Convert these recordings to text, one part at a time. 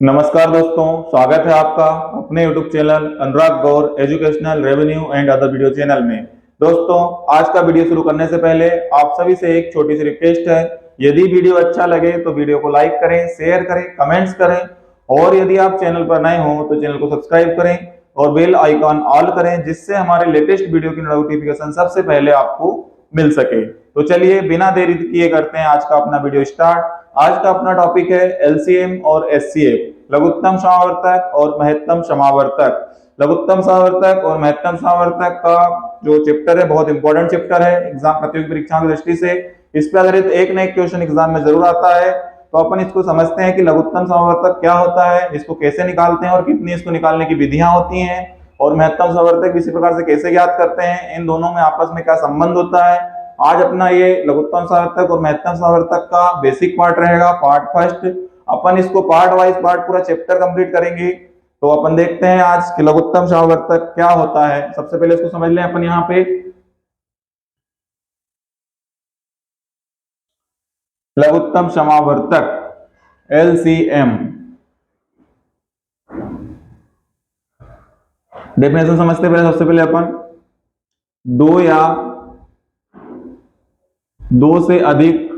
नमस्कार दोस्तों, स्वागत है आपका अपने YouTube channel Anurag Gaur educational revenue and other video channel में। दोस्तों, आज का वीडियो शुरू करने से पहले आप सभी से एक छोटी सी रिक्वेस्ट है। यदि वीडियो अच्छा लगे तो वीडियो को लाइक करें, शेयर करें, कमेंट्स करें और यदि आप चैनल पर नए हो तो चैनल को सब्सक्राइब करें और बेल आइकॉन ऑल करें, जिससे हमारे लेटेस्ट वीडियो की नोटिफिकेशन सबसे पहले आपको मिल सके। तो चलिए बिना देरी किए करते हैं आज का अपना वीडियो स्टार्ट। आज का अपना टॉपिक है एलसीएम और एचसीएफ, लघुत्तम समावर्तक और महत्तम समावर्तक। लघुत्तम समावर्तक और महत्तम समावर्तक का जो चैप्टर है बहुत इंपॉर्टेंट चैप्टर है एग्जाम प्रतियोगी परीक्षाओं की दृष्टि से। इस पर आधारित एक न एक क्वेश्चन एग्जाम में जरूर आता है। तो अपन इसको समझते हैं कि लघुत्तम समावर्तक क्या होता है, इसको कैसे निकालते हैं और कितनी इसको निकालने की विधियां होती हैं, और महत्तम समावर्तक इसी प्रकार से कैसे ज्ञात करते हैं, इन दोनों में आपस में क्या संबंध होता है। आज अपना ये लघुत्तम समावर्तक और महत्तम समावर्तक का बेसिक पार्ट रहेगा, पार्ट फर्स्ट। अपन इसको पार्ट वाइज पार्ट पूरा चैप्टर कंप्लीट करेंगे। तो अपन देखते हैं आज कि लघुत्तम समावर्तक क्या होता है। सबसे पहले इसको समझ लें अपन यहाँ पे। लघुत्तम समावर्तक एलसीएम डेफिनेशन समझते पहले। सबसे पहले अपन दो या दो से अधिक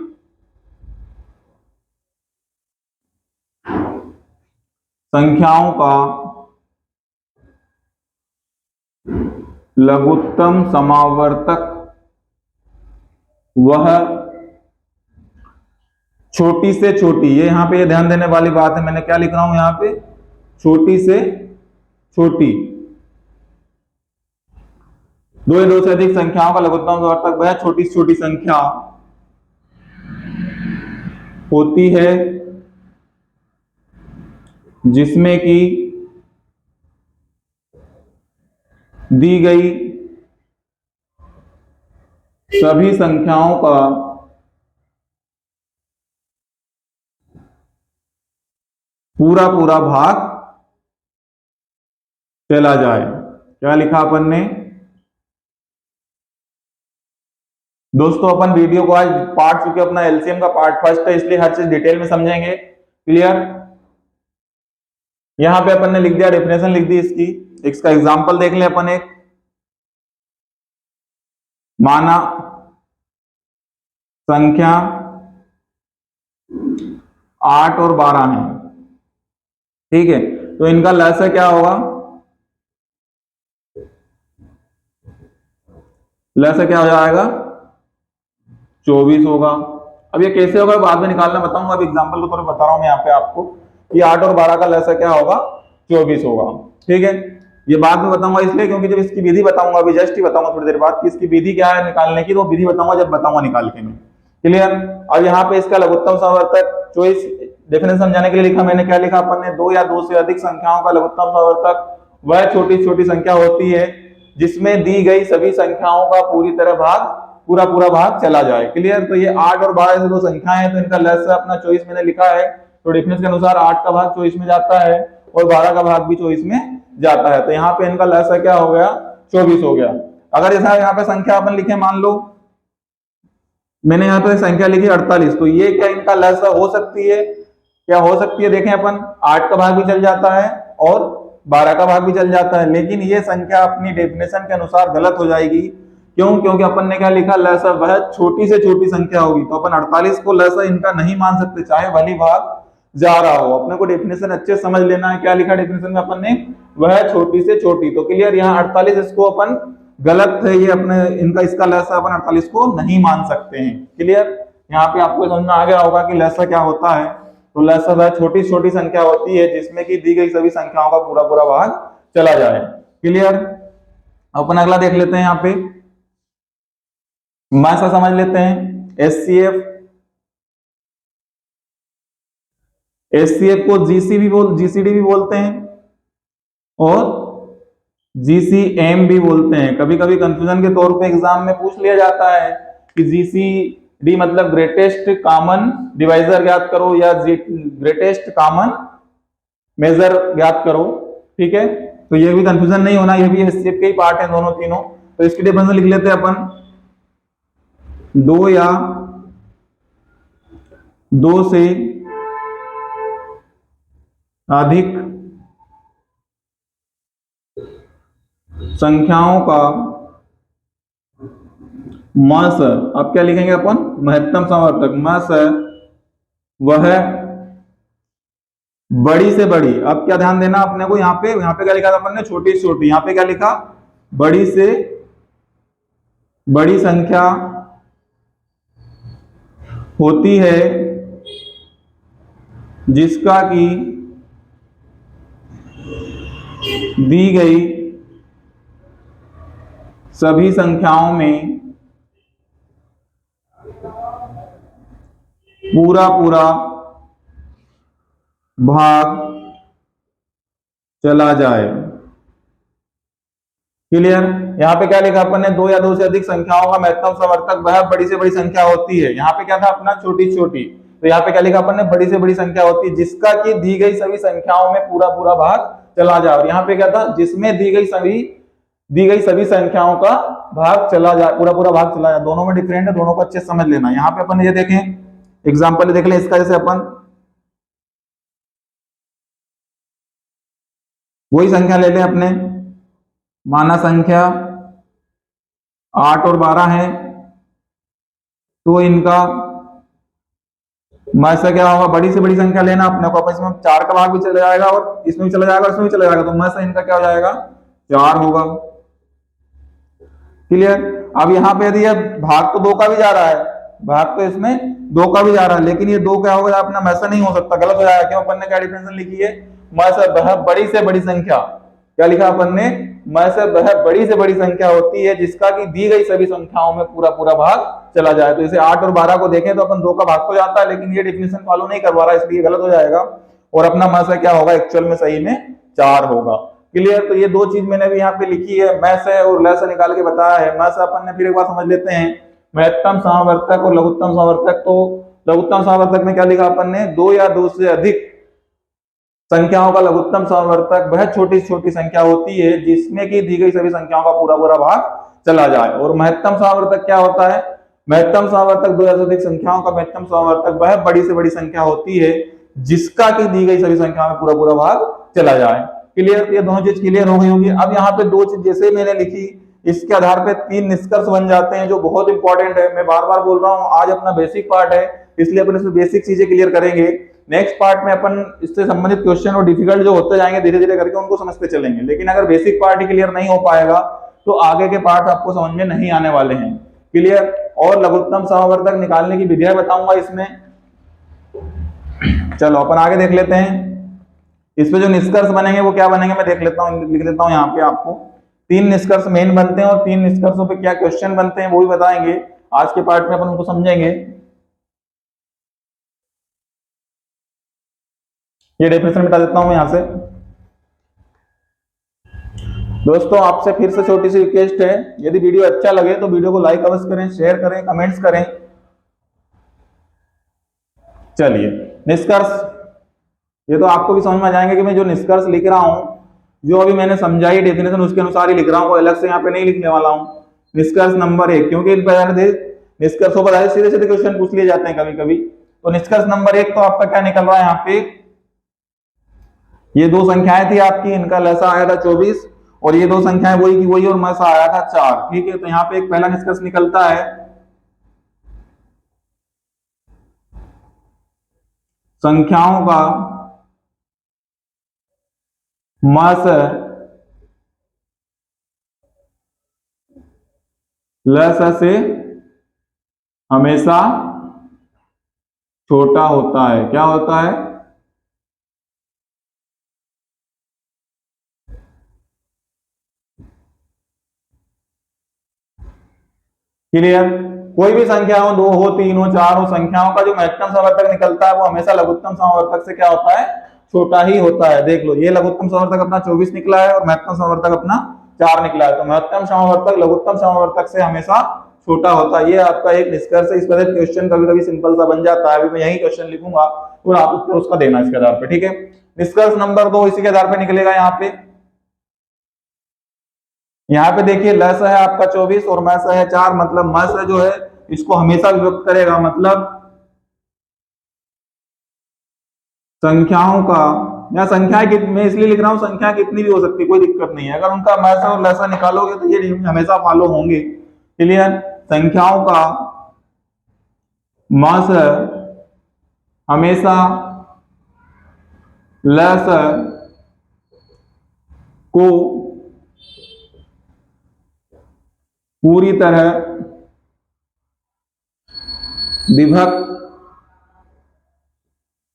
संख्याओं का लघुत्तम समावर्तक वह छोटी से छोटी, ये यहां पे ये ध्यान देने वाली बात है, मैंने क्या लिख रहा हूं यहां पे, छोटी से छोटी, दो या दो से अधिक संख्याओं का लघुत्तम समावर्तक वह छोटी से छोटी संख्या होती है जिसमें कि दी गई सभी संख्याओं का पूरा पूरा भाग चला जाए। क्या लिखा अपन ने दोस्तों? अपन वीडियो को आज पार्ट, चूंकि अपना एलसीएम का पार्ट फर्स्ट है इसलिए हर चीज डिटेल में समझेंगे। क्लियर? यहां पे अपन ने लिख दिया, डेफिनेशन लिख दी इसकी। इसका एग्जांपल देख लें अपन। एक माना संख्या 8 और 12 है, ठीक है, तो इनका लसाअ क्या होगा? लसाअ क्या हो जाएगा? 24 होगा। अब ये कैसे होगा बाद में निकालना बताऊंगा, अभी एग्जांपल को थोड़ा बता रहा हूं मैं यहाँ पे आपको कि 8 और 12 का लसाअ क्या होगा? 24 होगा। ठीक है, ये बाद में बताऊंगा इसलिए क्योंकि जब इसकी विधि बताऊंगा, अभी जस्ट ही बताऊंगा थोड़ी देर बाद कि इसकी विधि क्या है निकालने की, तो विधि बताऊंगा जब बताऊंगा निकाल के मैं। क्लियर? और यहाँ पे इसका लघुत्तम समावर्तक चॉइस डेफिनेशन समझाने के लिए लिखा मैंने, क्या लिखा अपन ने, दो या दो से अधिक संख्याओं का लघुत्तम समावर्तक वह छोटी छोटी संख्या होती है जिसमें दी गई सभी संख्याओं का पूरा पूरा भाग चला जाए। क्लियर? तो ये 8 और 12 से दो संख्याएं हैं, तो इनका लसाअ अपना चॉइस मैंने लिखा है। तो डेफिनेशन के अनुसार 8 का भाग चॉइस में जाता है और 12 का भाग भी चॉइस में जाता है। तो यहाँ पे इनका लसाअ क्या हो गया? 24 हो गया। अगर जैसा यहाँ पे संख्या अपन लिखे, मान लो मैंने यहाँ पे संख्या लिखी 48, तो ये क्या इनका लसाअ हो सकती है? क्या हो सकती है? देखें अपन, 8 का भाग भी चल जाता है और 12 का भाग भी चल जाता है, लेकिन ये संख्या अपनी डेफिनेशन के अनुसार गलत हो जाएगी। क्यों? क्योंकि अपन ने क्या लिखा? लसाअ वह छोटी से छोटी संख्या होगी। तो अपन 48 को लसाअ इनका नहीं मान सकते, चाहे भली भाग जा रहा हो। अपने को डेफिनेशन अच्छे समझ लेना है। क्या लिखा डेफिनेशन में अपन ने? वह छोटी से छोटी। तो क्लियर, यहाँ 48 इसको अपन गलत है, ये अपने इनका इसका लसाअ अपन 48 को नहीं मान सकते हैं। क्लियर? यहाँ पे आपको समझ में आ गया होगा कि लसाअ क्या होता है। तो लसाअ वह छोटी छोटी संख्या होती है जिसमें कि दी गई सभी संख्याओं का पूरा पूरा भाग चला जाए। क्लियर? अपन अगला देख लेते हैं, यहाँ पे मासा समझ लेते हैं। एचसीएफ, एचसीएफ को जीसीडी भी बोलते हैं और जीसीएम भी बोलते हैं। कभी कभी कंफ्यूजन के तौर पे एग्जाम में पूछ लिया जाता है कि जीसीडी मतलब ग्रेटेस्ट कॉमन डिवाइजर ज्ञात करो या ग्रेटेस्ट कॉमन मेजर ज्ञात करो। ठीक है, तो ये भी कंफ्यूजन नहीं होना, ये भी एचसीएफ के ही पार्ट है दोनों तीनों। तो इसकी डेफिनेशन लिख लेते हैं अपन, दो या दो से अधिक संख्याओं का मस, अब क्या लिखेंगे अपन, महत्तम समवर्तक मस वह बड़ी से बड़ी। अब क्या ध्यान देना अपने को, यहाँ पे क्या लिखा था अपन ने, छोटी से छोटी, यहाँ पे क्या लिखा, बड़ी से बड़ी संख्या होती है जिसका कि दी गई सभी संख्याओं में पूरा पूरा भाग चला जाए। क्लियर। यहाँ पे क्या लिखा अपन ने, दो या दो से अधिक संख्याओं का महत्तम समवर्तक वह बड़ी से बड़ी संख्या होती है। यहाँ पे क्या था अपना, छोटी से छोटी, तो यहाँ पे क्या लिखा अपन ने, बड़ी से बड़ी संख्या होती है जिसका कि दी गई सभी संख्याओं में पूरा पूरा भाग चला जाए। और यहाँ पे क्या था, जिसमें दी गई सभी संख्याओं का भाग चला जाए, पूरा पूरा भाग चला जाए। दोनों में डिफरेंट है, दोनों को अच्छे से समझ लेना। यहाँ पे अपन ये देखें, एग्जाम्पल देख लें इसका, जैसे अपन वही संख्या ले लें अपने, माना संख्या 8 और 12 है, तो इनका मस क्या होगा, बड़ी से बड़ी संख्या लेना अपने को। इसमें 4 का भाग भी चला जाएगा और इसमें भी चला जाएगा, इसमें भी चला जाएगा, तो मस इनका क्या हो जाएगा, 4 होगा। क्लियर। अब यहाँ पे यदि भाग तो 2 का भी जा रहा है, भाग तो इसमें 2 का भी जा रहा है, लेकिन ये 2 क्या होगा अपना, मैसा नहीं हो सकता, गलत हो जाएगा। क्यों, अपन ने क्या डिफिनेशन लिखी है, मस वह बड़ी से बड़ी संख्या, क्या लिखा अपन ने, मस वह बड़ी से बड़ी संख्या होती है जिसका कि दी गई सभी संख्याओं में पूरा पूरा भाग चला जाए। तो इसे 8 और 12 को देखें तो अपन 2 का भाग तो जाता है, लेकिन ये डिफिनेशन फॉलो नहीं करवा रहा, इसलिए गलत हो जाएगा। और अपना मस क्या होगा, एक्चुअल में सही में 4 होगा। क्लियर। तो ये दो चीज मैंने भी यहाँ पे लिखी है, मैस है और लस निकाल के बताया है। मैस अपन ने फिर एक बार समझ लेते हैं, महत्तम समवर्तक और लघुत्तम समवर्तक। तो लघुत्तम समवर्तक में क्या लिखा अपन ने, 2 या 2 से अधिक संख्याओं का लघुत्तम समवर्तक वह छोटी से छोटी संख्या होती है जिसमें कि दी गई सभी संख्याओं का पूरा पूरा भाग चला जाए। और महत्तम समवर्तक क्या होता है, महत्तम समवर्तक 2 या से अधिक संख्याओं का महत्तम समवर्तक वह बड़ी से बड़ी संख्या होती है जिसका कि दी गई सभी संख्याओं में पूरा पूरा भाग चला जाए। क्लियर। ये दोनों चीज क्लियर हो गई होंगी। अब यहाँ पे 2 चीज जैसे मैंने लिखी, इसके आधार पे 3 निष्कर्ष बन जाते हैं जो बहुत इंपॉर्टेंट है। मैं बार बार बोल रहा हूँ, आज अपना बेसिक पार्ट है, इसलिए अपन इसमें बेसिक चीजें क्लियर करेंगे। नेक्स्ट पार्ट में अपन इससे संबंधित क्वेश्चन और डिफिकल्ट जो होते जाएंगे धीरे धीरे करके उनको समझते चलेंगे। लेकिन अगर बेसिक पार्ट ही क्लियर नहीं हो पाएगा तो आगे के पार्ट आपको समझ में नहीं आने वाले हैं। क्लियर। और लघुत्तम समवर्तक निकालने की विधियां बताऊंगा इसमें। चलो अपन आगे देख लेते हैं। इसमें जो निष्कर्ष बनेंगे वो क्या बनेंगे मैं देख लेता हूँ, लिख लेता हूँ यहाँ पे। आपको 3 निष्कर्ष मेन बनते हैं और 3 निष्कर्षों पे क्या क्वेश्चन बनते हैं वो भी बताएंगे। आज के पार्ट में अपन उनको समझेंगे। ये डेफिनेशन मिटा देता हूं यहां से। दोस्तों आपसे फिर से छोटी सी रिक्वेस्ट है, यदि वीडियो अच्छा लगे तो वीडियो को लाइक अवश्य करें, शेयर करें, कमेंट्स करें। चलिए निष्कर्ष, ये तो आपको भी समझ में आ जाएंगे कि मैं जो निष्कर्ष लिख रहा हूं, जो अभी मैंने समझाई डेफिनेशन उसके अनुसार ही लिख रहा हूं, कोई अलग से यहाँ पे नहीं लिखने वाला हूं। निष्कर्ष नंबर 1, क्योंकि इन पर निष्कर्षों पर सीधे सीधे क्वेश्चन पूछ लिए जाते हैं कभी कभी। तो निष्कर्ष नंबर 1 तो आपका क्या निकल रहा है यहाँ पे, ये 2 संख्याएं थी आपकी, इनका लसा आया था 24 और ये 2 संख्याएं वही की वही और मसा आया था 4। ठीक है। तो यहाँ पे एक पहला निष्कर्ष निकलता है, संख्याओं का मस लस से हमेशा छोटा होता है। क्या होता है, क्लियर। कोई भी संख्या हो, 2 हो, 3 हो, 4 हो, संख्याओं का जो महत्तम समवर्तक निकलता है वो हमेशा लघुत्तम समवर्तक से क्या होता है, छोटा ही होता है। देख लो, ये लघुत्तम समवर्तक अपना 24 निकला है और महत्तम समवर्तक अपना 4 निकला है। तो महत्तम समवर्तक लघुत्तम समवर्तक से हमेशा छोटा होता है। ये आपका एक निष्कर्ष है। इस पर क्वेश्चन कभी कभी सिंपल सा बन जाता है। अभी मैं यही क्वेश्चन लिखूंगा और आप उत्तर उसका देना इसके आधार पर। ठीक है। निष्कर्ष नंबर 2 इसी के आधार पर निकलेगा। यहाँ पे देखिए लस है आपका 24 और मस है 4, मतलब मस जो है इसको हमेशा विभक्त करेगा, मतलब संख्याओं का या संख्याएं मैं इसलिए लिख रहा हूं, संख्या कितनी भी हो सकती है, कोई दिक्कत नहीं है। अगर उनका मैसा और लैसा निकालोगे तो ये नियम हमेशा फॉलो होंगे। क्लियर? संख्याओं का मस हमेशा लस को पूरी तरह विभक्त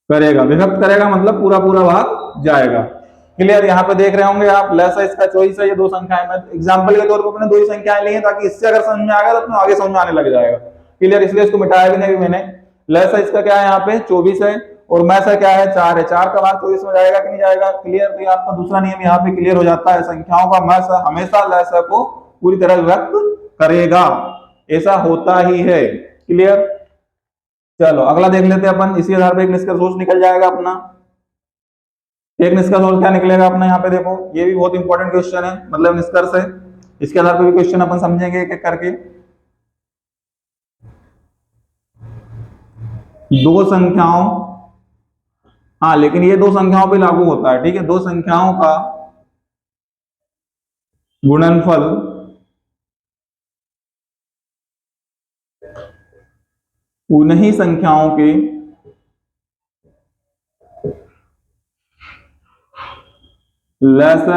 करेगा। विभक्त करेगा मतलब पूरा पूरा भाग जाएगा। क्लियर? यहाँ पे देख रहे होंगे आप, लेस है इसका चॉइस है, ये दो संख्याएं। मैं एग्जांपल के तौर पर मैंने दो ही संख्याएं ली हैं ताकि इससे अगर समझ में आ गया तो आगे समझ में आने लग जाएगा। क्लियर? इसलिए इसको मिटाया भी नहीं भी मैंने। लेस है इसका क्या है, यहाँ पे 24 है, और मैस है क्या है, 4 है। 4 का भाग 24 में जाएगा कि नहीं जाएगा? क्लियर? तो ये आपका दूसरा नियम यहाँ पे क्लियर हो जाता है। संख्याओं का मैस हमेशा लेस को पूरी तरह विभक्त करेगा, ऐसा होता ही है। क्लियर? चलो अगला देख लेते हैं अपन। इसी आधार पर एक निष्कर्ष निकल जाएगा अपना। एक निष्कर्ष क्या निकलेगा अपना, यहाँ पे देखो, ये भी बहुत इंपॉर्टेंट क्वेश्चन है, मतलब निष्कर्ष है। इसके आधार पर भी क्वेश्चन अपन समझेंगे एक एक करके। दो संख्याओं, हाँ लेकिन ये दो संख्याओं पे लागू होता है, ठीक है। दो संख्याओं का गुणनफल उन्हीं संख्याओं के लस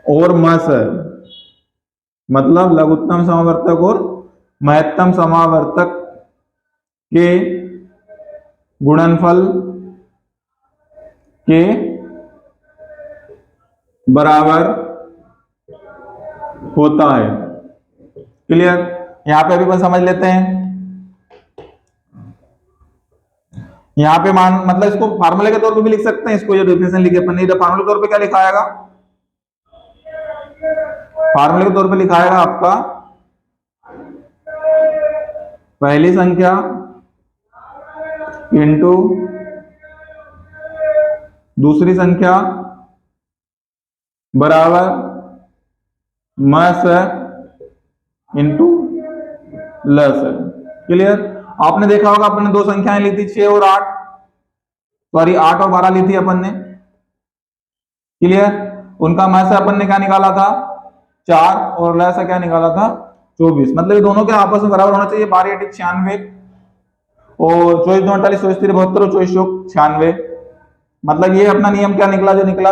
और मस, मतलब लघुत्तम समावर्तक और महत्तम समावर्तक के गुणनफल के बराबर होता है। क्लियर? यहां पे अभी अपन समझ लेते हैं। यहां पे मान मतलब इसको फार्मूले के तौर पे भी लिख सकते हैं, इसको ये डेफिनेशन लिखे अपन नहीं, फार्मूले के तौर पे क्या लिखा आएगा, फार्मूले के तौर पे लिखा आएगा आपका पहली संख्या इंटू दूसरी संख्या बराबर मस इंटू लस। क्लियर? आपने देखा होगा अपन ने दो संख्याएं ली थी, 6 और 8, सॉरी 8 और 12 ली थी अपन ने। क्लियर? उनका मस अपन ने क्या निकाला था, 4, और लस क्या निकाला था, 24। मतलब ये दोनों के आपस में बराबर होना चाहिए। 12 × 96 और 24 × 2 = 48, 24 × 3 = 72 और 24 × 96। मतलब ये अपना नियम क्या निकला, जो निकला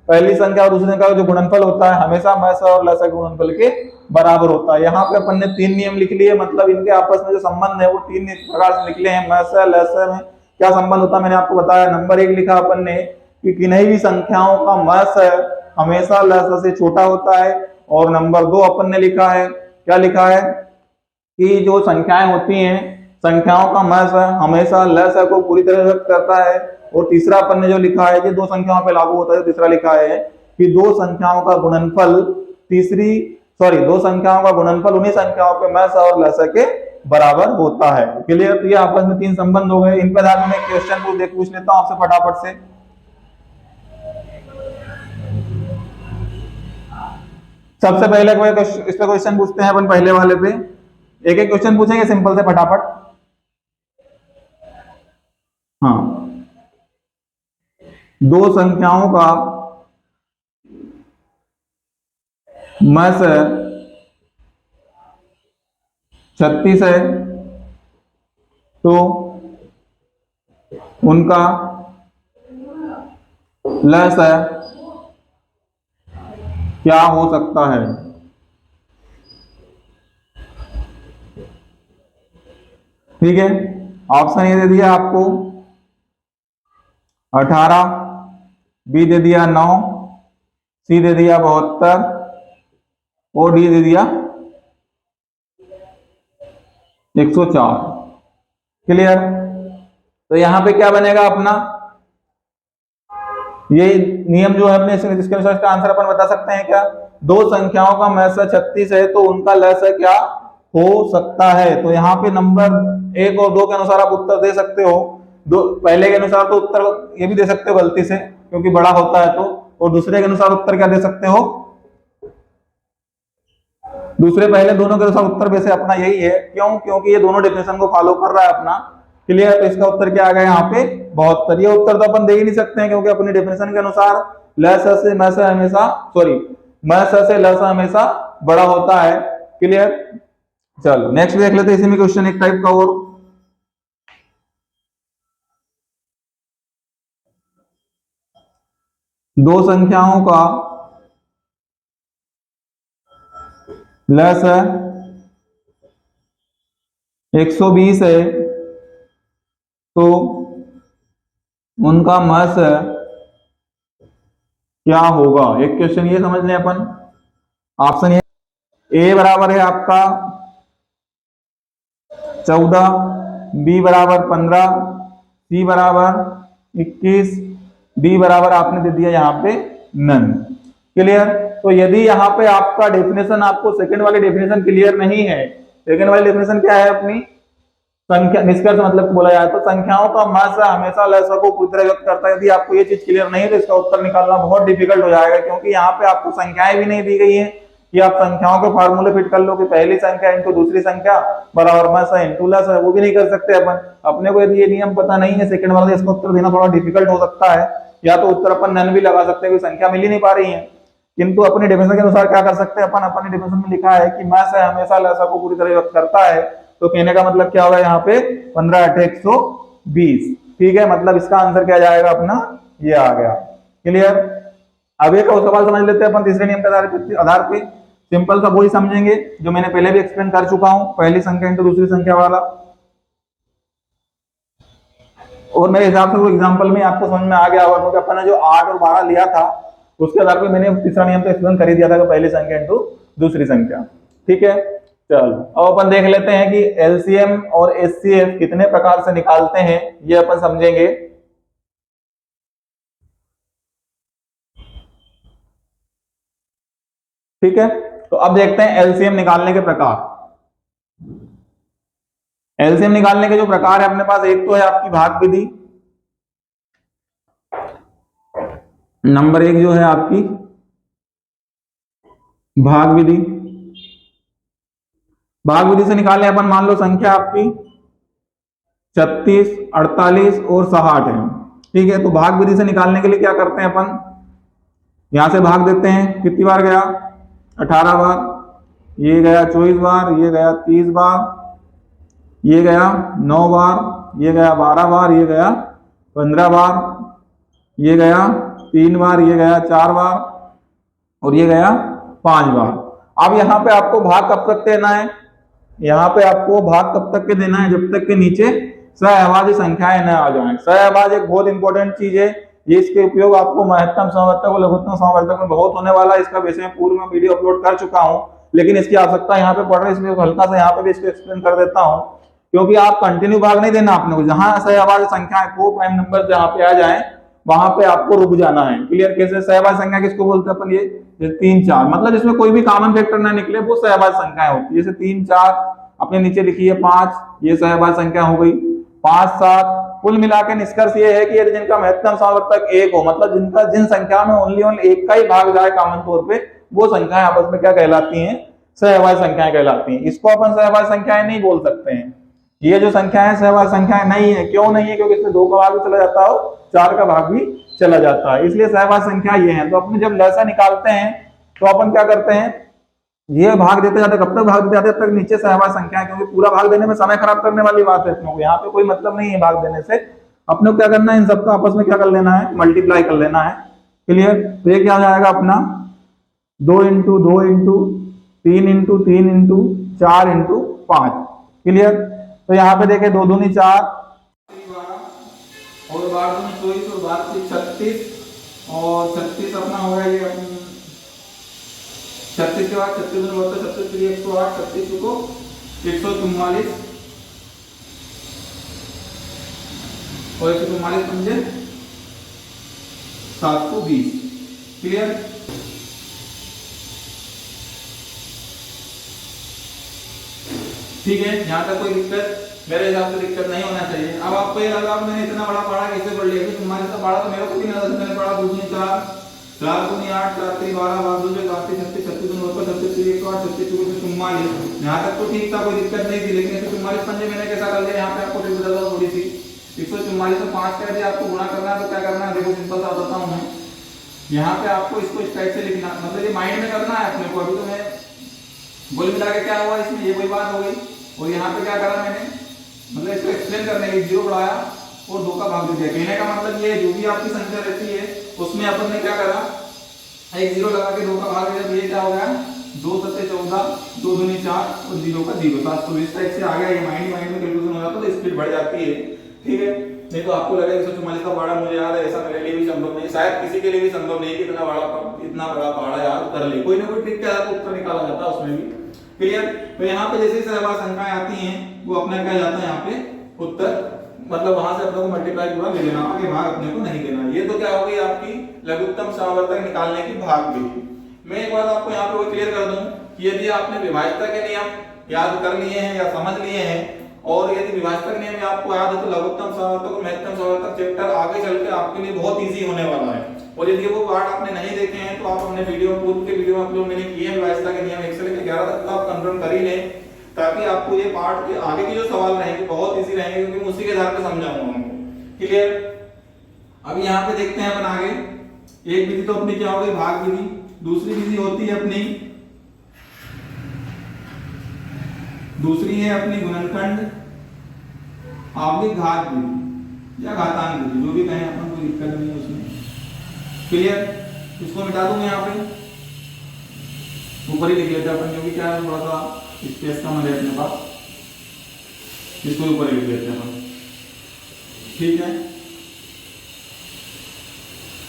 पहली संख्या और दूसरी संख्या का जो गुणनफल होता है हमेशा मैस और लस के गुणनफल के बराबर होता है। यहाँ पे अपन ने 3 नियम लिख लिए, मतलब इनके आपस में जो संबंध है वो 3 प्रकार से निकले हैं। मैस लस में क्या संबंध होता है मैंने आपको बताया। नंबर 1 लिखा अपन ने कि किन्हीं भी संख्याओं का मैस हमेशा लस से छोटा होता है। और नंबर 2 अपन ने लिखा है, क्या लिखा है, कि जो संख्याएं होती हैं संख्याओं का मैस हमेशा लस को पूरी तरह व्यक्त करता है। और तीसरा अपन ने जो लिखा है, ये दो संख्याओं पे लागू होता है। तीसरा लिखा है कि दो संख्याओं का गुणनफल दो संख्याओं का गुणनफल उन्हीं संख्याओं के मैस और लस के बराबर होता है। क्लियर? तो ये आपस में 3 संबंध हो गए। इन पर आधार में क्वेश्चन पूछ लेता हूं आपसे फटाफट से। सबसे पहले इस पे क्वेश्चन पूछते हैं अपन, पहले वाले पे एक एक क्वेश्चन पूछेंगे सिंपल से फटाफट। हाँ, दो संख्याओं का मैस 36 है तो उनका लस क्या हो सकता है। ठीक है, ऑप्शन ये दे दिया आपको 18, बी दे दिया 9, सी दे दिया 72 और डी दे दिया 104। क्लियर? तो यहां पे क्या बनेगा अपना, ये नियम जो है अपने इसके अनुसार इसका आंसर अपन बता सकते हैं क्या। दो संख्याओं का मैस 36 है तो उनका लस क्या हो सकता है। तो यहाँ पे नंबर 1 और 2 के अनुसार आप उत्तर दे सकते हो। पहले के अनुसार तो उत्तर ये भी दे सकते हो गलती से, क्योंकि बड़ा होता है तो। और दूसरे के अनुसार उत्तर क्या दे सकते हो, दूसरे पहले दोनों के अनुसार उत्तर वैसे अपना यही है। क्यों? क्योंकि ये दोनों डेफिनेशन को फॉलो कर रहा है अपना। क्लियर। तो इसका उत्तर क्या आ गया यहाँ पे 72। ये उत्तर तो अपन दे ही नहीं सकते हैं क्योंकि अपनी डेफिनेशन के अनुसार ल से म से हमेशा म से ल से हमेशा बड़ा होता है। क्लियर। चलो नेक्स्ट देख लेते हैं इसी में क्वेश्चन एक टाइप का और। दो संख्याओं का लस है 120 है तो उनका मस क्या होगा। एक क्वेश्चन ये समझ लें अपन। ऑप्शन ए बराबर है आपका 14, बी बराबर 15, सी बराबर 21, डी बराबर आपने दे दिया यहाँ पे नन। क्लियर। तो यदि यहाँ पे आपका डेफिनेशन आपको सेकंड वाली डेफिनेशन क्लियर नहीं है, सेकंड वाली डेफिनेशन क्या है अपनी, संख्या निष्कर्ष मतलब बोला जाए तो संख्याओं का मस हमेशा लसा को पूरी तरह व्यक्त करता है। यदि आपको ये चीज क्लियर नहीं है तो इसका उत्तर निकालना बहुत डिफिकल्ट हो जाएगा, क्योंकि यहाँ पे आपको संख्याएं भी नहीं दी गई है कि आप संख्याओं के फार्मूले फिट कर लो कि पहली संख्या इनटू दूसरी संख्या बराबर मस है इनटू लस है, वो भी नहीं कर सकते अपन। अपने को यदि ये नियम पता नहीं है सेकंड वाला, इसका उत्तर देना थोड़ा डिफिकल्ट हो सकता है। या तो उत्तर अपन नन भी लगा सकते हैं, कोई संख्या मिल ही नहीं पा रही है, किंतु अपनी डेफिनेशन के अनुसार क्या कर सकते हैं अपन, अपनी डेफिनेशन में लिखा है कि मस है हमेशा लसा को पूरी तरह व्यक्त करता है। तो कहने का मतलब क्या होगा यहाँ पे 15 8 120। ठीक है, मतलब इसका आंसर क्या जाएगा अपना, ये आ गया। क्लियर। अब एक और सवाल समझ लेते हैं अपन तीसरे नियम के आधार पे। सिंपल सा वही समझेंगे जो मैंने पहले भी एक्सप्लेन कर चुका हूं, पहली संख्या इंटू दूसरी संख्या वाला। और मेरे हिसाब से वो एग्जांपल में आपको समझ में आ गया होगा, क्योंकि अपन ने जो 8 और 12 लिया था उसके आधार पे मैंने तीसरा नियम तो एक्सप्लेन कर ही दिया था कि पहली संख्या इंटू दूसरी संख्या। ठीक है। चलो अब अपन देख लेते हैं कि एलसीएम और एचसीएफ कितने प्रकार से निकालते हैं, ये अपन समझेंगे। ठीक है, तो अब देखते हैं एलसीएम निकालने के प्रकार। एलसीएम निकालने के जो प्रकार है अपने पास, एक तो है आपकी भाग विधि, नंबर एक जो है आपकी भाग विधि। भाग विधि से निकालने अपन मान लो संख्या आपकी 36, 48 और 60 है। ठीक है, तो भाग विधि से निकालने के लिए क्या करते हैं अपन, यहां से भाग देते हैं, कितनी बार गया 18 बार, ये गया 24 बार, ये गया 30 बार, ये गया 9 बार, ये गया 12 बार, ये गया 15 बार, ये गया 3 बार, ये गया 4 बार और ये गया 5 बार। अब यहाँ पे आपको भाग कब तक देना है, यहाँ पे आपको भाग कब तक के देना है, जब तक के नीचे सहअभाज्य संख्याएं न आ जाएं। सहअभाज्य एक बहुत इंपॉर्टेंट चीज है, ये इसके उपयोग आपको महत्तम समवर्तक और लघुत्तम समवर्तक में बहुत होने वाला है। इसका वैसे मैं पूर्व में वीडियो अपलोड कर चुका हूँ, लेकिन इसकी आवश्यकता यहाँ पे पड़ रही है, इसलिए हल्का सा यहाँ पे भी इसको एक्सप्लेन कर देता हूँ। क्योंकि आप कंटिन्यू भाग नहीं देना आपने को, जहां सहअभाज्य संख्याएं को प्राइम नंबर जहां पे आ जाए वहां पे आपको रुक जाना है। क्लियर। कैसे सहअभाज्य संख्या किसको बोलते हैं अपन, ये 3 4, मतलब जिसमें कोई भी कॉमन फैक्टर ना निकले वो सहअभाज्य संख्याएं होती है। जैसे 3 4 अपने नीचे लिखी है 5, ये सहअभाज्य संख्या हो गई। 5 7 कुल मिला के निष्कर्ष ये है कि यदि जिनका महत्तम समवर्तक 1 हो, मतलब जिनका जिन संख्या में ओनली एक का ही भाग जाए कॉमन तौर पे, वो संख्याएं आपस में क्या कहलाती हैं, सहअभाज्य संख्याएं कहलाती हैं। इसको अपन सहअभाज्य संख्याएं नहीं बोल सकते हैं। ये जो संख्या है सहअभाज्य संख्याएं नहीं है। क्यों नहीं है, क्योंकि इसमें 2 का भाग भी चला जाता हो, 4 का भाग भी चला जाता है, इसलिए सहअभाज्य संख्या ये है। तो अपने जब लसा निकालते हैं तो अपन क्या करते हैं, ये भाग देते जाते, कब तक भाग देते जाते, तब तक नीचे सहअभाज्य संख्या है, क्योंकि पूरा भाग देने में समय खराब करने वाली बात है अपने को, यहाँ पे कोई मतलब नहीं है भाग देने से। अपने को क्या करना है, इन सबका आपस में क्या कर लेना है, मल्टीप्लाई कर लेना है। क्लियर। तो ये क्या हो जाएगा अपना 2 into 2 into 3 into 3 into 4 into 5। Clear. तो यहाँ पे देखे 2 दूनी 4 और 12 दूनी 24 और 12 36 और 36 अपना हो गया, ये 36 के बाद 36 दूनी 32, 36 3 108, 36 को 144 और 144 समझे 720। क्लियर। ठीक है, यहाँ तक कोई दिक्कत मेरे हिसाब से दिक्कत नहीं होना चाहिए। अब आपको ये लगा मैंने इतना बड़ा पढ़ा कैसे पढ़ लिया, तुम्हारे से पढ़ा तो मेरे को भी नहीं, मैंने पढ़ा 2 4 4 दूनी 8, 4 3 12, भाग 2 से 36, 36 36 दूनी 39, 36 3 108, 36 24 44। यहाँ तक तो ठीक था, कोई दिक्कत नहीं थी, लेकिन 144 पंजे मैंने कैसा कर लिया, यहाँ पे आपको ट्रिक बताता हूँ थोड़ी सी। 144 में 5 कह दिया, आपको गुणा करना है तो क्या करना है, देखो सिंपल सा बताता हूँ मैं। यहाँ पे आपको इसको इस टाइप से लिखना, मतलब ये माइंड में करना है अपने को। अभी तो मैं बोल मिला के क्या हुआ इसमें, ये कोई बात हो गई। और यहाँ पे क्या करा मैंने, मतलब इसको एक्सप्लेन करने के लिए 0 बढ़ाया और 2 का भाग दे दिया। कहने का मतलब ये जो भी आपकी संख्या रहती है उसमें अपन ने क्या करा, एक 0 लगा के 2 का भाग दिया। ये क्या हो गया, 2 सत्ते 14, 2 दूनी 4 और 0 का 0, 700। इस टाइप से आ गया। ये माइंड में कैलकुलेशन हो जाता है तो स्पीड बढ़ जाती है, ठीक है। नहीं तो आपको लगेगा 144 का पहाड़ा मुझे याद है, ऐसा मेरे लिए भी संभव नहीं, शायद किसी के लिए भी संभव नहीं कि इतना बड़ा पहाड़ा याद कर ले। कोई ना कोई ट्रिक के साथ उत्तर निकाला जाता है उसमें भी, क्लियर। तो यहाँ पे जैसे सहवास संख्याएं आती हैं वो अपना क्या जाता है यहाँ पे उत्तर, मतलब वहां से अपने को मल्टीप्लाई पूरा ले लेना, आगे भाग अपने को नहीं देना। ये तो क्या हो गई आपकी लघुत्तम सावर्तक निकालने की भाग विधि। मैं एक बात आपको यहाँ पे वो क्लियर कर दूं कि यदि आपने विभाज्यता के नियम याद कर लिए हैं या समझ लिए हैं, और यदि विभाज्यता के नियम आपको याद है तो लघुत्तम सावर्तक और महत्तम सावर्तक चैप्टर आगे चल के आपके लिए बहुत इजी होने वाला है। और यदि वो पार्ट आपने नहीं देखे हैं तो आप अपने पूर्व के वीडियो में अपलोड मैंने किए हैं विभाज्यता के नियम 1 से लेकर 11 तक, तो आप कंफर्म कर ही लें, ताकि आपको ये पार्ट के आगे के जो सवाल रहेंगे बहुत इजी रहेंगे, क्योंकि मैं उसी के आधार पर समझाऊंगा उनको, क्लियर। अब यहाँ पे देखते हैं अपन आगे। एक विधि तो अपनी क्या होगी, भाग विधि। दूसरी विधि होती है अपनी, दूसरी है अपनी गुणनखंड आवलिक घात विधि या घातांक विधि, जो भी कहें अपन, कोई दिक्कत नहीं है उसमें, क्लियर। इसको मिटा दूंगा यहाँ पे, ऊपर ही लिख लेते हैं अपन, क्योंकि क्या है थोड़ा सा स्पेस कम है अपने पास, इसको ऊपर ही लिख लेते हैं अपन, ठीक है।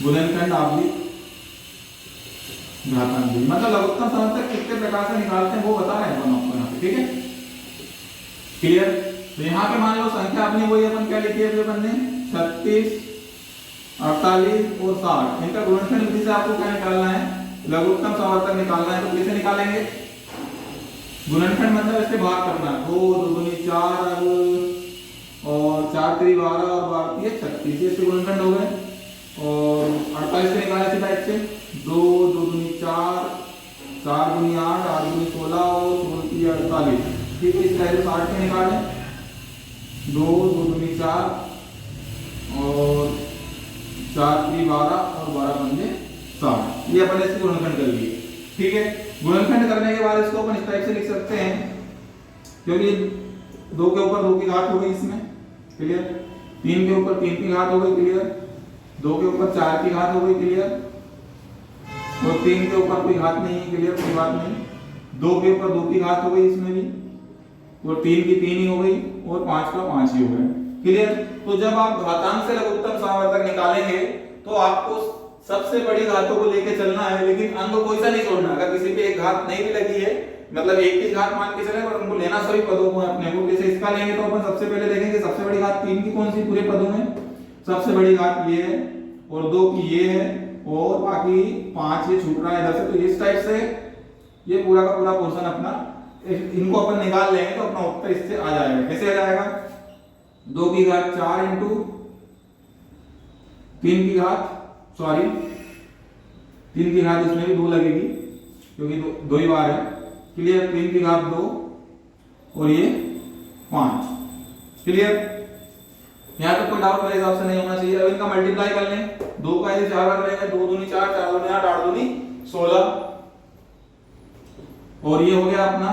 गुणनखंड आवलिक घातांक विधि, मतलब लघुत्तम सावर्तक कितने प्रकार से निकालते हैं वो बता रहे हैं अपन आपको यहाँ पे, ठीक है, क्लियर। तो यहाँ पे मान लो संख्या अपनी वही अपन क्या लिखी है अभी अपन ने, 36, 48 और 60। इनका गुणनखंड विधि से आपको क्या निकालना है, लघुत्तम सावर्तक निकालना है। तो कैसे निकालेंगे, गुणनखंड मतलब इससे भाग करना है, 2 2 दूनी 4 और 4 3 12 और 12 36, ये इसके गुणनखंड हो गए। और 48 से निकाले इसी टाइप से, 2 2 दूनी 4, 4 दूनी 8, 8 दूनी 16 और 16 3 48, ठीक है। इस टाइप से 60 के निकाले, 2 2 दूनी 4 और 4 3 12 और 12 पंजे 60, ये अपन इसके गुणनखंड कर लिए, ठीक है। गुणनखंड करने के बाद इसको अपन इस टाइप से लिख सकते हैं, क्योंकि 2 के ऊपर 2 की घात हो गई इसमें, क्लियर। 3 के ऊपर 3 की घात हो गई, क्लियर। 2 के ऊपर 4 की घात हो गई, क्लियर। और 3 के ऊपर कोई घात नहीं है, क्लियर, कोई बात नहीं। 2 के ऊपर 2 की घात हो गई इसमें भी, और 3 की 3 ही हो गई, और 5 का 5 ही हो गया, क्लियर। तो जब आप घातांक से लघुत्तम सावर्तक निकालेंगे तो आपको सबसे बड़ी घातों को लेके चलना है, लेकिन अंक कोई सा नहीं छोड़ना। अगर किसी पे एक घात नहीं भी लगी है, मतलब एक की घात मान के चले, पर उनको लेना सभी पदों को है अपने को। जैसे इसका लेंगे तो अपन सबसे पहले देखेंगे सबसे बड़ी घात 3 की कौन सी पूरे पदों में, सबसे बड़ी घात ये है, और 2 की ये है, और बाकी 5 ये छूट रहा है इधर से। तो इस टाइप से ये पूरा का पूरा पोर्शन अपना, इनको अपन निकाल लेंगे तो अपना उत्तर इससे आ जाएगा। कैसे आ जाएगा, 2 की घात 4 इंटू 3 की घात, सॉरी 3 की घात इसमें भी 2 लगेगी, क्योंकि 2 ही बार है, क्लियर। 3 की घात 2 और ये 5, क्लियर। यहाँ पे कोई डाउट मेरे हिसाब से नहीं होना चाहिए। अब इनका मल्टीप्लाई कर लें, 2 का यदि 4 बार लेंगे, 2 दूनी 4, 4 दूनी 8, 8 दूनी 16, और ये हो गया अपना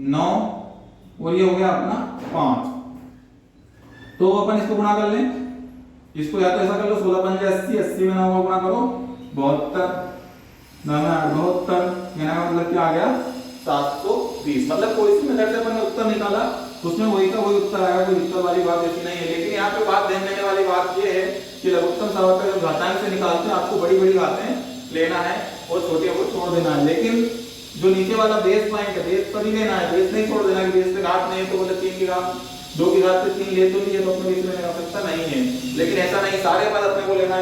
9, और ये हो गया अपना 5। तो अपन इसको गुणा कर लें, इसको या तो ऐसा कर लो, 16 पंजे 80, 80 में 9 गुणा करो 72, 9 में 8 72, कहने का मतलब क्या आ गया 720। मतलब कोई सी मेथड से अपन ने उत्तर निकाला उसमें वही का वही उत्तर आएगा, कोई दिक्कत वाली बात ऐसी नहीं है। लेकिन यहाँ पे बात ध्यान देने वाली बात ये है कि लघुत्तम सावर्तक जब घातांक से निकालते हैं आपको बड़ी बड़ी घातें लेना है और छोटी को छोड़ देना है। लेकिन जो नीचे वाला बेस पॉइंट है, बेस पर ही लेना है, बेस नहीं छोड़ देना कि बेस पे घात नहीं है तो बोले 3 की घात 2 की घात से 3 ले तो लिए तो अपने बीच में लगा सकता नहीं है। लेकिन ऐसा नहीं, सारे पद अपने को लेना है।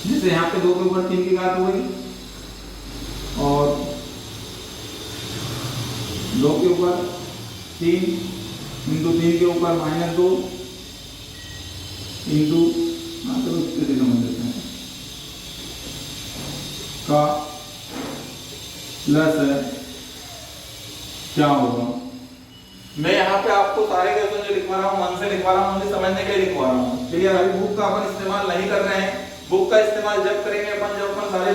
जैसे यहाँ पे 2 के ऊपर 3 की घात हो गई, और 2 के ऊपर 3 इंटू 3 के ऊपर -2 इंटू हाँ तो इससे समझ लेते हैं। का प्लस है क्या होगा। मैं यहाँ पे आपको सारे क्वेश्चन जो लिखवा रहा हूँ मन से लिखवा रहा हूँ, मुझे समझने के लिए लिखवा रहा हूँ। क्लियर? अभी बुक का अपन इस्तेमाल नहीं कर रहे हैं। बुक का इस्तेमाल जब करेंगे अपन, जब अपन सारे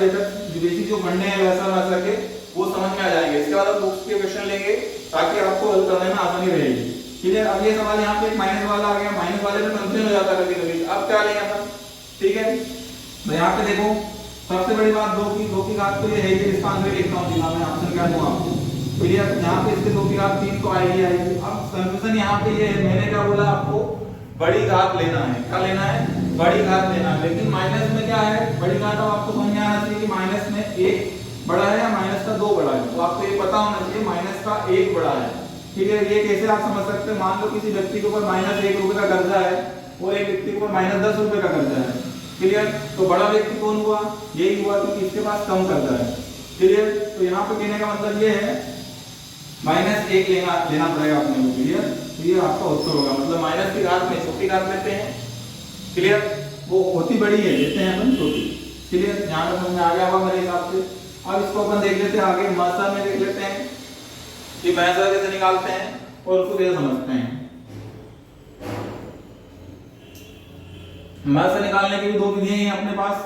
बेसिक जो पढ़ने हैं वैसा के वो समझ में आ जाएंगे। इसके बाद हम बुक्स के क्वेश्चन लेंगे ताकि आपको हल करने में आसानी रहेगी। क्लियर? अब ये सवाल यहाँ पे एक माइनस वाला आ गया, माइनस वाले में कंफ्यूजन हो जाता है कभी कभी। अब क्या लेंगे अपन? ठीक है, तो यहाँ पे देखो सबसे बड़ी बात दो की घात तो ये है कि इसका आंसर लिखता हूँ सीधा मैं, ऑप्शन क्या दूं आपको। क्लियर? यहाँ पे इसके 2 की घात 3 तो आएगी। अब कंफ्यूजन यहाँ पे ये है, मैंने क्या बोला आपको, बड़ी घात लेना है। क्या लेना है? बड़ी घात लेना है। लेकिन माइनस में क्या है, बड़ी घात अब आपको समझ में आना चाहिए कि माइनस में 1 बड़ा है या माइनस का 2 बड़ा है। तो आपको ये पता होना चाहिए माइनस का 1 बड़ा है। ठीक है, ये कैसे आप समझ सकते हैं? मान लो किसी व्यक्ति के ऊपर -1 रुपए का कर्जा है और एक व्यक्ति के ऊपर -10 रुपए का कर्जा है। क्लियर? तो बड़ा व्यक्ति कौन हुआ? यही हुआ क्योंकि इसके पास कम कर्जा है। क्लियर? तो यहाँ पे कहने का मतलब ये है -1 लेना पड़ेगा अपने को। क्लियर? तो ये आपका उत्तर होगा, मतलब माइनस की घात में छोटी घात लेते हैं। क्लियर? वो होती बड़ी है, लेते हैं अपन छोटी। क्लियर? यहाँ पे समझ में आ गया होगा मेरे हिसाब से। अब इसको अपन देख लेते हैं आगे, मासा में देख लेते हैं कि मासा कैसे निकालते हैं और उसको कैसे समझते हैं। मासा निकालने की भी 2 विधियां हैं अपने पास।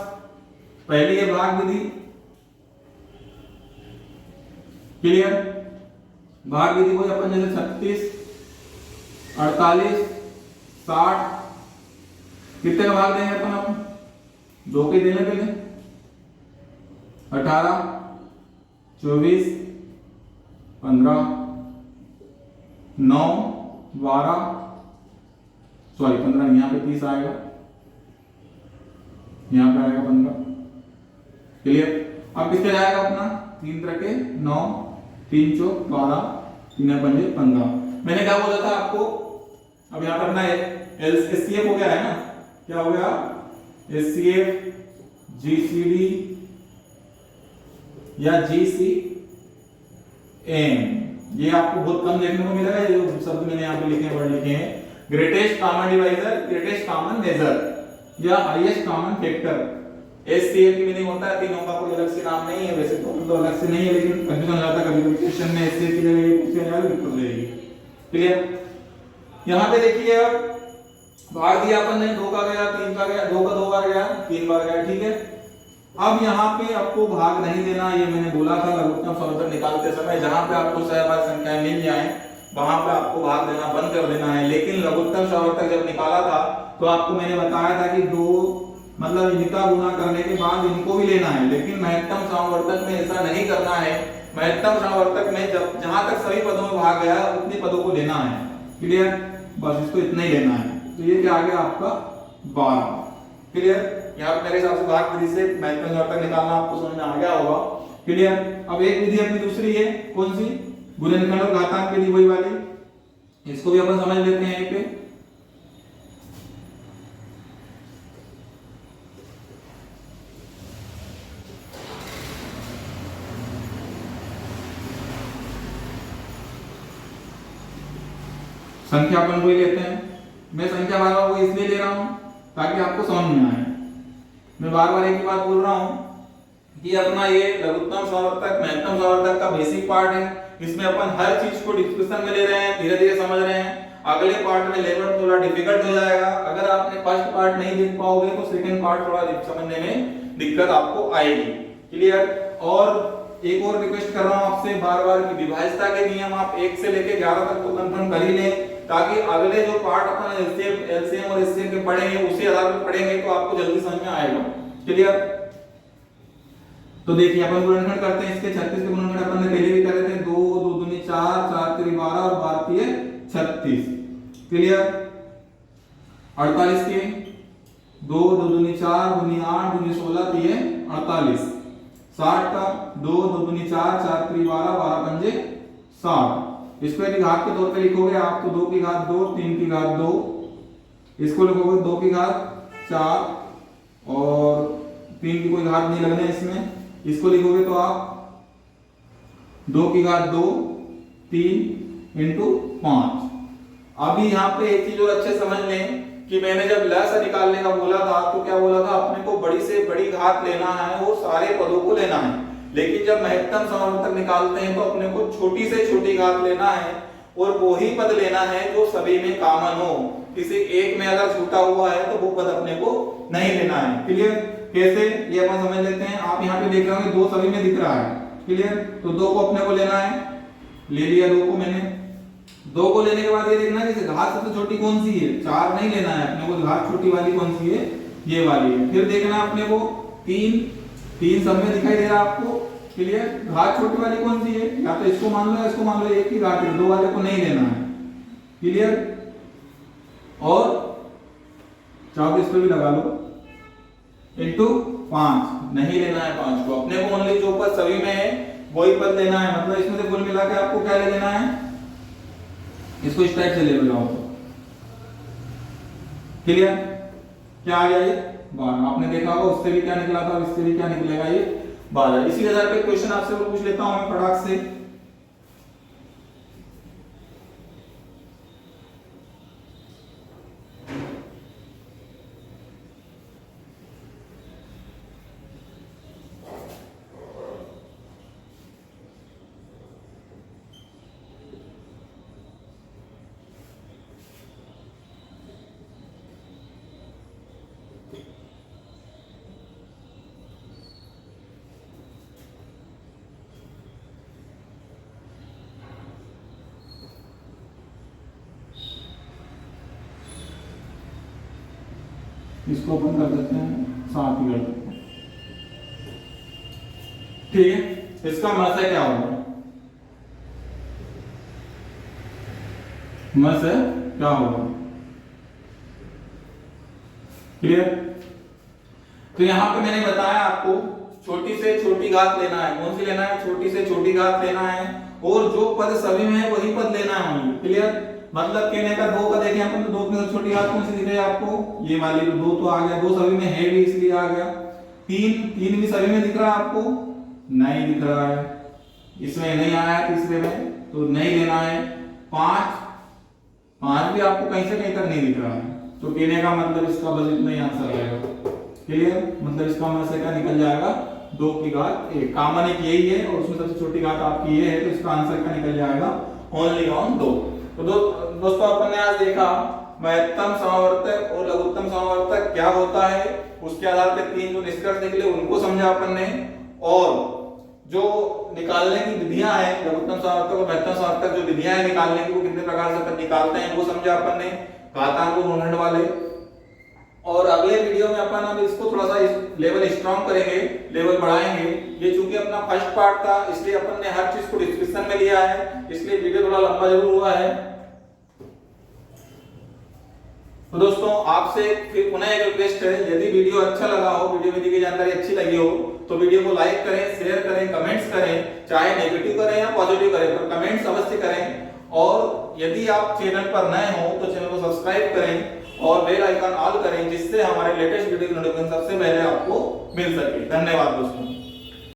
पहली है भाग विधि। क्लियर? भाग विधि को अपन जैसे 36, 48, 60 कितने का भाग देंगे अपन 2 के देने के लिए 18, 24, 15, 9, 12, सॉरी 15 यहाँ पे 30 आएगा, यहाँ पे आएगा 15। क्लियर? अब किसके जाएगा अपना 3 तरह के 9, 3 चौक 12, 3 पंजे 15। मैंने क्या बोला था आपको? अब यहाँ पर अपना एचसीएफ हो गया है ना, क्या हो गया? एचसीएफ, जीसीडी या जीसीएम, ये आपको बहुत कम देखने को मिलेगा। ये जो शब्द मैंने यहाँ पे लिखे हैं, वर्ड लिखे हैं, greatest common divisor, greatest common measure या हाईएस्ट कॉमन फैक्टर। एचसीएफ की मीनिंग होता है, तीनों का कोई अलग से नाम नहीं है, वैसे तो अलग से नहीं है, लेकिन कंफ्यूजन हो जाता है कभी कभी क्वेश्चन में। एचसीएफ की जगह ये पूछा जाएगा, दिक्कत हो जाएगी। क्लियर? यहाँ पे देखिए अब भाग दिया अपन ने, 2 का गया, 3 का गया, 2 का 2 बार गया, 3 बार गया। ठीक है, अब यहाँ पे आपको भाग नहीं देना, ये मैंने बोला था लघुत्तम समवर्तक निकालते समय। जहां पे आपको सहभागी संख्याएं मिल जाए वहां पे आपको भाग देना बंद कर देना है। लेकिन लघुत्तम समवर्तक जब निकाला था तो आपको मैंने बताया था कि 2 मतलब इनका गुणा करने के बाद इनको भी लेना है। लेकिन महत्तम समवर्तक में ऐसा नहीं करना है। महत्तम समवर्तक में जब जहां तक सभी पदों में भाग गया उतने पदों को लेना है। क्लियर? बस इसको इतना ही लेना है। तो ये क्या आ गया आपका 12। क्लियर? यहाँ मेरे हिसाब से भाग विधि से महत्तम समवर्तक निकालना आपको समझ में आ गया होगा। क्लियर? अब एक विधि अपनी दूसरी है, कौन सी? गुणनखंड और घातांक के लिए वही वाली, इसको भी अपन समझ लेते हैं। पे संख्या अपन वही लेते हैं। मैं संख्या बार बार वो इसलिए ले रहा हूं ताकि आपको समझ में आए। मैं बार बार एक ही बात बोल रहा हूं कि अपना ये लघुत्तम समवर्तक महत्तम समवर्तक का बेसिक पार्ट है। इसमें अपन हर चीज को डिस्कशन में ले रहे हैं, धीरे धीरे समझ रहे हैं। अगले पार्ट में लेवल थोड़ा डिफिकल्ट हो जाएगा। अगर आपने फर्स्ट पार्ट नहीं देख पाओगे तो सेकंड पार्ट थोड़ा समझने में दिक्कत आपको आएगी। क्लियर? और एक और रिक्वेस्ट कर रहा हूं आपसे बार बार कि विभाज्यता के नियम आप 1 से लेकर 11 तक को कंफर्म कर ही लें, ताकि अगले जो पार्ट अपन एलसीएम और एचसीएफ के पढ़ेंगे उसी आधार पर पढ़ेंगे तो आपको जल्दी समझ में आएगा। क्लियर? तो देखिए अपन गुणनखंड करते हैं। इसके 36 के गुणनखंड अपन ने पहले भी करे थे। 2 2 दूनी 4, 4 3 12 और 12 36। क्लियर? 48 के 2 2 दूनी 4 दूनी 8 दूनी 16 48। 60 का 2 2 दूनी 4 4 3 12 12 पंजे 60। इसको यदि घात के तौर पे लिखोगे आप तो 2 की घात 2, 3 की घात 2, इसको लिखोगे 2 की घात 4 और 3 की कोई घात नहीं लगने इसमें। इसको लिखोगे तो आप 2 की घात 2 3 इंटू 5। अभी यहाँ पे एक चीज और अच्छे समझ लें कि मैंने जब लस निकालने का बोला था घात लेना है और सारे पदों को लेना है। लेकिन जब महत्तम समावर्तक निकालते हैं तो अपने को छोटी से छोटी घात लेना है और वो ही पद लेना है जो सभी में कॉमन हो। किसी एक में अगर छूटा हुआ है तो वो पद अपने को नहीं लेना है। क्लियर? कैसे ये अपन समझ लेते हैं। आप यहाँ पे देख रहे होंगे 2 सभी में दिख रहा है। क्लियर? तो 2 को अपने को लेना है, ले लिया 2 को मैंने। 2 को लेने के बाद ये देखना है कि घात सबसे छोटी कौन सी है। 4 नहीं लेना है अपने को, घात छोटी वाली कौन सी है, ये वाली है। फिर देखना है अपने को 3 सब में दिखाई दे रहा है आपको। क्लियर? घात छोटी वाली कौन सी है, या तो इसको मान लो या इसको मान लो, एक ही घात है, 2 वाले को नहीं लेना है। क्लियर? और चाहो तो इस पे भी लगा लो, इंटू 5 नहीं लेना है 5 को। अपने को ओनली जो पद सभी में है वही पद लेना है। मतलब इसमें से कुल मिला के आपको क्या ले लेना है, इसको इस टाइप से ले लो। क्लियर? क्या आ गया ये 12। आपने देखा होगा उससे भी क्या निकला था, इससे भी क्या निकलेगा, ये 12। इसी आधार पे क्वेश्चन आपसे पूछ लेता हूं मैं फटाक से। इसको ओपन कर देते हैं, 7 ही कर देते हैं। ठीक है, इसका मसला क्या होगा, मसला क्या होगा। क्लियर? तो यहां पे मैंने बताया आपको छोटी से छोटी घात लेना है। कौन सी लेना है, छोटी से छोटी घात लेना है, और जो पद सभी में है वही पद लेना है। क्लियर? मतलब कहने का 2 का देखें अपन तो 2 में सबसे छोटी घात कौन सी दिख रही है आपको, ये वाली। 2 तो आ गया, 2 सभी में है भी इसलिए आ गया। 3 भी सभी में दिख रहा है आपको, नहीं दिख रहा है, इसमें नहीं आया, तीसरे में तो नहीं लेना है। 5 भी आपको कहीं से कहीं तक नहीं दिख रहा है, तो कहने का मतलब इसका बस इतना ही आंसर आएगा। क्लियर? मतलब इसका मतलब क्या निकल जाएगा, 2 की घात 1। कॉमन एक यही है और उसमें सबसे छोटी घात आपकी ये है, तो इसका आंसर क्या निकल जाएगा, ओनली ऑन 2। तो दोस्तों अपन ने आज देखा महत्तम समावर्तक और लघुत्तम समावर्तक क्या होता है, उसके आधार पर 3 जो निष्कर्ष निकले उनको समझा अपन ने, और जो निकालने की विधियां हैं लघुत्तम समावर्तक और महत्तम समावर्तक, जो विधियां हैं निकालने की वो कितने प्रकार से अपन निकालते हैं वो समझा अपन ने, घातांक और मूलखंड वाले। और अगले वीडियो में अपन अब इसको थोड़ा सा लेवल स्ट्रॉन्ग करेंगे, लेवल बढ़ाएंगे। ये चूंकि अपना फर्स्ट पार्ट था इसलिए अपन ने हर चीज को डिस्क्रिप्शन में लिया है, इसलिए वीडियो थोड़ा लंबा जरूर हुआ है। तो दोस्तों आपसे फिर पुनः एक रिक्वेस्ट है, यदि वीडियो अच्छा लगा हो, वीडियो में दी गई जानकारी अच्छी लगी हो तो वीडियो को लाइक करें, शेयर करें, कमेंट्स करें, चाहे नेगेटिव करें या पॉजिटिव करें, पर कमेंट्स अवश्य करें। और यदि आप चैनल पर नए हो तो चैनल को सब्सक्राइब करें और बेल आइकन ऑल करें, जिससे हमारे लेटेस्ट वीडियो की नोटिफिकेशन सबसे पहले आपको मिल सके। धन्यवाद दोस्तों।